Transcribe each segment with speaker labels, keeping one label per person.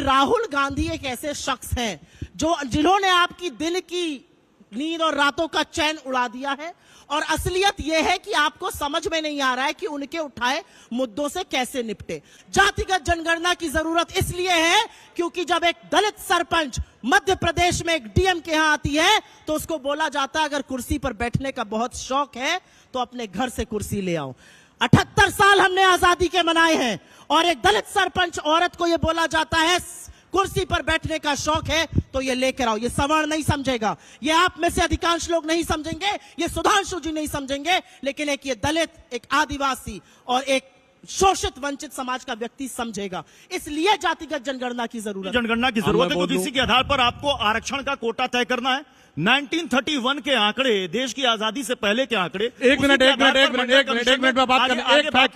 Speaker 1: राहुल गांधी एक ऐसे शख्स हैं जिन्होंने आपकी दिल की नींद और रातों का चैन उड़ा दिया है, और असलियत यह है कि आपको समझ में नहीं आ रहा है कि उनके उठाए मुद्दों से कैसे निपटे। जातिगत जनगणना की जरूरत इसलिए है क्योंकि जब एक दलित सरपंच मध्य प्रदेश में एक डीएम के यहां आती है तो उसको बोला जाता है अगर कुर्सी पर बैठने का बहुत शौक है तो अपने घर से कुर्सी ले आओ। 78 साल हमने आजादी के मनाए हैं और एक दलित सरपंच औरत को यह बोला जाता है कुर्सी पर बैठने का शौक है तो ये लेकर आओ। ये सवर्ण नहीं समझेगा, ये आप में से अधिकांश लोग नहीं समझेंगे, ये सुधांशु जी नहीं समझेंगे, लेकिन एक ये दलित, एक आदिवासी और एक शोषित वंचित समाज का व्यक्ति समझेगा। इसलिए जातिगत जनगणना की जरूरत है।
Speaker 2: तो इसी के आधार पर आपको आरक्षण का कोटा तय करना है। 1931 के आंकड़े, देश की आजादी से पहले के आंकड़े।
Speaker 3: एक मिनट में बात करना। एक फैक्ट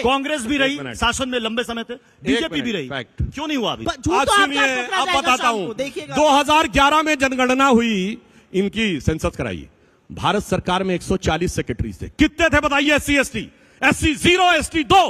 Speaker 2: कांग्रेस भी रही शासन में लंबे समय थे, बीजेपी भी रही, क्यों नहीं हुआ अभी?
Speaker 3: आप सुनिए, अब बताता हूं। 2011 में जनगणना हुई, इनकी सेंसस कराई। भारत सरकार में 140 सेक्रेटरी थे। कितने थे बताइए? SC ST, SC 0, ST 2।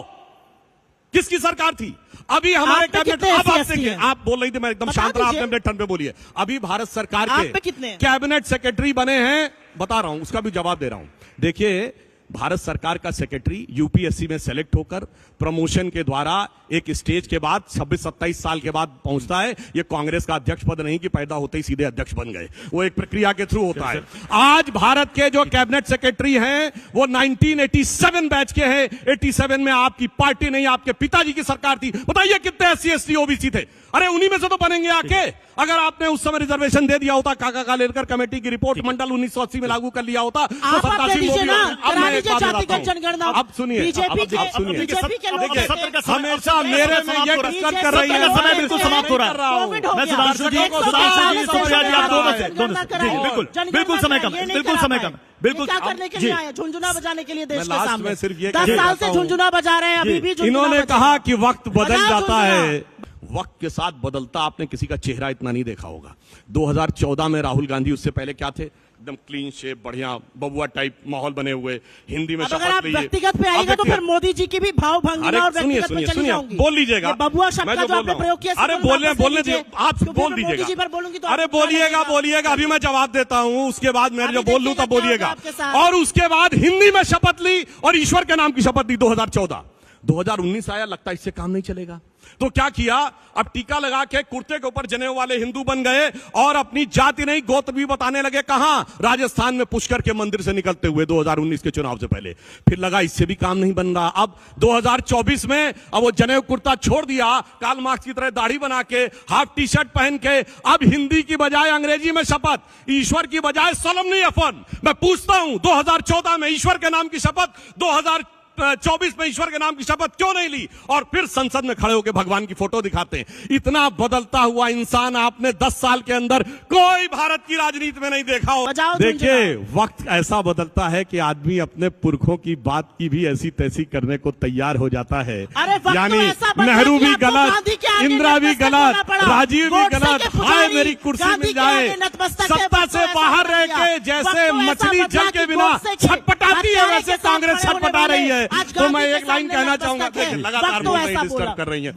Speaker 3: किसकी सरकार थी? अभी हमारे कैबिनेट, अब आप देंगे, आप बोल रही थी मैं एकदम शांत रहा, आपने अपने टर्न पे बोलिए। अभी भारत सरकार के कैबिनेट सेक्रेटरी बने हैं, बता रहा हूं, उसका भी जवाब दे रहा हूं। देखिए, भारत सरकार का सेक्रेटरी यूपीएससी में सेलेक्ट होकर प्रमोशन के द्वारा एक स्टेज के बाद 26-27 साल के बाद पहुंचता है। ये कांग्रेस का अध्यक्ष पद नहीं कि पैदा होते ही सीधे अध्यक्ष बन गए, वो एक प्रक्रिया के थ्रू होता है। आज भारत के जो कैबिनेट सेक्रेटरी हैं वो 1987 बैच के हैं। 87 में आपकी पार्टी नहीं, आपके पिताजी की सरकार थी। बताइए कितने SC ST OBC थे? अरे उन्हीं में से तो बनेंगे आके। अगर आपने उस समय रिजर्वेशन दे दिया होता, काका का लेकर कमेटी की रिपोर्ट मंडल 1980 में लागू कर लिया होता तो 87 अब सुनिए, हमेशा मेरे में ये डिस्कस कर रही है।
Speaker 2: समय बिल्कुल समाप्त हो रहा है। मैं सुधांशु जी को, बिल्कुल समय कम, बिल्कुल समय कम, बिल्कुल
Speaker 1: क्या करने के लिए आए? झुंझुना बजाने के लिए देश के सामने
Speaker 3: सिर्फ ये
Speaker 1: 10 साल से झुंझुना बजा रहे हैं, अभी भी
Speaker 3: इन्होंने कहा कि वक्त बदल जाता है। वक्त के साथ बदलता आपने किसी का चेहरा इतना नहीं देखा होगा। 2014 में राहुल गांधी, उससे पहले क्या थे? एकदम क्लीन शेप, बढ़िया बबुआ टाइप माहौल बने हुए, हिंदी में शपथ ली।
Speaker 1: व्यक्तिगत पे आएगा तो फिर मोदी जी की भी भाव भंगी और व्यक्तिगत पे चली जाऊंगी।
Speaker 3: बोल लीजिएगा,
Speaker 1: बबुआ शब्द का जो आपने प्रयोग किया।
Speaker 3: अरे बोलने दीजिए, आप बोल दीजिएगा। अरे बोलिएगा, अभी मैं जवाब देता हूँ, उसके बाद मैं जो बोल लूं तब बोलिएगा। और उसके बाद हिंदी में शपथ ली और ईश्वर के नाम की शपथ ली 2014। 2019 आया, लगता इससे काम नहीं चलेगा तो क्या किया? अब टीका लगा के कुर्ते के ऊपर जनेऊ वाले हिंदू बन गए और अपनी जाति नहीं गोत्र भी बताने लगे। कहां? राजस्थान में पुष्कर के मंदिर से निकलते हुए 2019 के चुनाव से पहले। फिर लगा इससे भी काम नहीं बन रहा। अब 2024 में अब वो जनेऊ कुर्ता छोड़ दिया, कार्ल मार्क्स की तरह दाढ़ी बना के, हाफ टी शर्ट पहन के, अब हिंदी की बजाय अंग्रेजी में शपथ, ईश्वर की बजाय सोलमनी अफर्म। मैं पूछता हूं, 2014 में ईश्वर के नाम की शपथ, 2024 में ईश्वर के नाम की शपथ क्यों नहीं ली? और फिर संसद में खड़े होकर भगवान की फोटो दिखाते हैं। इतना बदलता हुआ इंसान आपने 10 साल के अंदर कोई भारत की राजनीति में नहीं देखा हो। देखिए, वक्त ऐसा बदलता है कि आदमी अपने पुरखों की बात की भी ऐसी तैसी करने को तैयार हो जाता है। यानी नेहरू भी गलत, इंदिरा भी गलत, राजीव भी गलत। हाय मेरी कुर्सी मिल जाए। सत्ता से बाहर रह के जैसे मछली जल के बिना छटपटाती है, वैसे कांग्रेस छटपटा रही है। तो मैं एक लाइन कहना चाहूंगा, लगातार बोल रही, डिस्टर्ब कर रही है। एक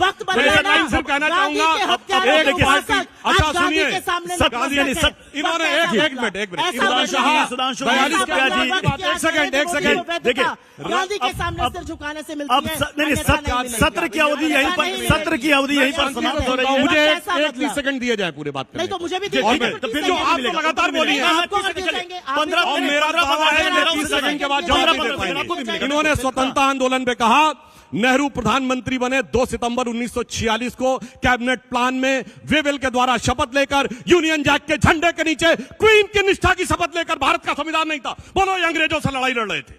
Speaker 3: लाइन सिर्फ कहना चाहूंगा, अच्छा सुनिए, इन्होंने एक मिनट एक सेकंड देखिए,
Speaker 1: गांधी के सामने सिर झुकाने से मिलती है।
Speaker 2: सत्र की अवधि यहीं पर समाप्त हो रही है।
Speaker 3: मुझे 1 सेकंड दिए जाए पूरे बात करने।
Speaker 1: नहीं तो मुझे भी
Speaker 3: फिर जो आप लगातार बोलिए, और मेरा दावा है 30 सेकंड के बाद जवाब नहीं दे पाएंगे। इन्होंने स्वतंत्रता आंदोलन में कहा, नेहरू प्रधानमंत्री बने 2 सितंबर 1946 को कैबिनेट प्लान में वेवेल के द्वारा शपथ लेकर, यूनियन जैक के झंडे के नीचे क्वीन की निष्ठा की शपथ लेकर। भारत का संविधान नहीं था, बोलो, ये अंग्रेजों से लड़ाई लड़ रहे थे।